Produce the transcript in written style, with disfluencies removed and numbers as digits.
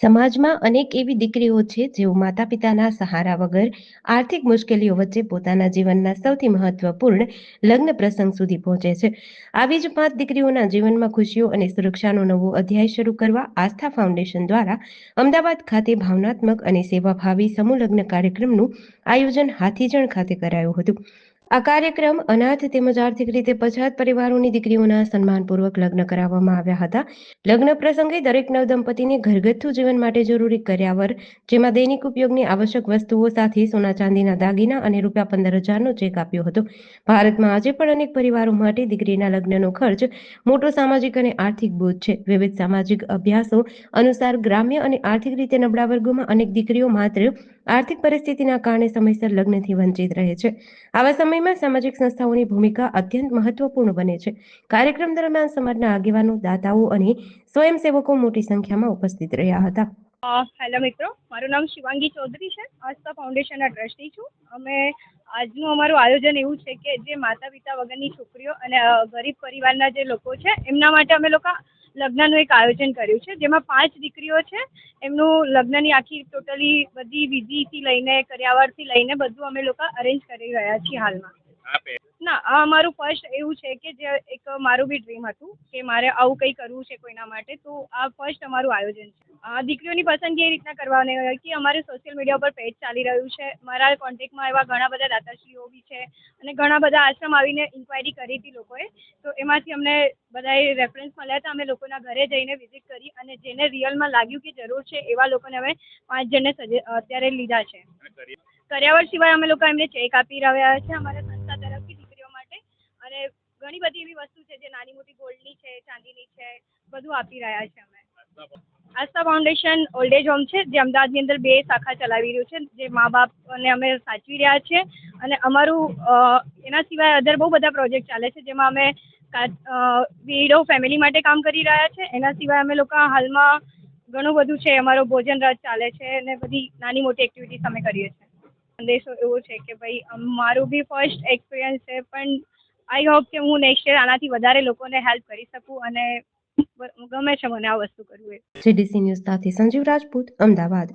સમાજમાં અનેક એવી દીકરીઓ છે જેઓ માતા-પિતાના સહારા વગર આર્થિક મુશ્કેલીઓ વચ્ચે પોતાના જીવનના સૌથી મહત્વપૂર્ણ લગ્ન પ્રસંગ સુધી પહોંચે છે. આવી જ 5 દીકરીઓના જીવનમાં ખુશીઓ અને સુરક્ષાનો નવો અધ્યાય શરૂ કરવા આસ્થા ફાઉન્ડેશન દ્વારા અમદાવાદ ખાતે ભાવનાત્મક અને સેવાભાવી સમૂહ લગ્ન કાર્યક્રમનું આયોજન હાથીજણ ખાતે કરાયું હતું. આ કાર્યક્રમ અનાથ તેમજ આર્થિક રીતે પછાત પરિવારોની દીકરીઓના સન્માનપૂર્વક લગ્ન કરાવવામાં આવ્યા હતા. લગ્ન પ્રસંગે દરેક નવદંપતીને ઘરગથ્થુ જીવન માટે જરૂરી કર્યાવર, જેમાં દૈનિક ઉપયોગની આવશ્યક વસ્તુઓ સાથે સોના ચાંદીના દાગીના અને ₹15,000નો ચેક આપ્યો હતો. ભારતમાં આજે પણ અનેક પરિવારો માટે દીકરીના લગ્નનો ખર્ચ મોટો સામાજિક અને આર્થિક બોજ છે. વિવિધ સામાજિક અભ્યાસો અનુસાર ગ્રામ્ય અને આર્થિક રીતે નબળા વર્ગોમાં અનેક દીકરીઓ માત્ર આર્થિક પરિસ્થિતિના કારણે સમયસર લગ્નથી વંચિત રહે છે. આવા સમયમાં સામાજિક સંસ્થાઓની ભૂમિકા અત્યંત મહત્વપૂર્ણ બને છે. કાર્યક્રમ દરમિયાન સમાજના આગેવાનો, દાતાઓ અને સ્વયંસેવકો મોટી સંખ્યામાં ઉપસ્થિત રહ્યા હતા. હેલો મિત્રો, મારું નામ શિવાંગી ચૌધરી છે. આસ્થા ફાઉન્ડેશનના ટ્રસ્ટી છું. આજનું અમારું આયોજન એવું છે કે જે માતા પિતા વગરની છોકરીઓ અને ગરીબ પરિવારના જે લોકો છે એમના માટે અમે લોકો લગ્નનું એક આયોજન કર્યું છે, જેમાં 5 દીકરીઓ છે. એમનું લગ્નની આખી ટોટલી બધી વિધિથી લઈને કર્યાવરથી લઈને બધું અમે લોકો અરેન્જ કરી રહ્યા છીએ હાલમાં. ના, આ અમારું ફર્સ્ટ એવું છે કે જે એક મારું બી ડ્રીમ હતું કે મારે આવું કંઈ કરવું છે કોઈના માટે, તો આ ફર્સ્ટ અમારું આયોજન છે. દીકરીઓની પસંદગી એ રીતના કરવાની હોય કે અમારે સોશિયલ મીડિયા પર પેજ ચાલી રહ્યું છે. મારા કોન્ટેક્ટમાં એવા ઘણા બધા દાતાશ્રીઓ બી છે અને ઘણા બધા આશ્રમ આવીને ઇન્ક્વાયરી કરી હતી લોકોએ, તો એમાંથી અમને બધાએ રેફરન્સ મળ્યા હતા. અમે લોકોના ઘરે જઈને વિઝિટ કરી અને જેને રિયલમાં લાગ્યું કે જરૂર છે એવા લોકોને અમે 5 જણને અત્યારે લીધા છે. કર્યાવર સિવાય અમે લોકો એમને ચેક આપી રહ્યા છે અમારા સંસ્થા તરફથી દીકરીઓ માટે, અને ઘણી બધી એવી વસ્તુ છે જે નાની મોટી ગોલ્ડની છે, ચાંદીની છે, બધું આપી રહ્યા છે અમે. આસ્થા ફાઉન્ડેશન ઓલ્ડ એજ હોમ છે જે અમદાવાદની અંદર 2 શાખા ચલાવી રહ્યું છે, જે મા બાપને અમે સાચવી રહ્યા છીએ. અને અમારું એના સિવાય અધર બહુ બધા પ્રોજેક્ટ ચાલે છે, જેમાં અમે વિડો ફેમિલી માટે કામ કરી રહ્યા છે. એના સિવાય અમે લોકો હાલમાં ઘણું બધું છે, અમારો ભોજન રથ ચાલે છે અને બધી નાની મોટી એક્ટિવિટીઝ અમે કરીએ છીએ. સંદેશો એવો છે કે ભાઈ મારું બી ફર્સ્ટ એક્સપિરિયન્સ છે, પણ આઈ હોપ કે હું નેક્સ્ટ યર આનાથી વધારે લોકોને હેલ્પ કરી શકું, અને ગમે છે મને આ વસ્તુ કરવું એ. GDC ન્યૂઝ સાથે સંજીવ રાજપૂત, અમદાવાદ.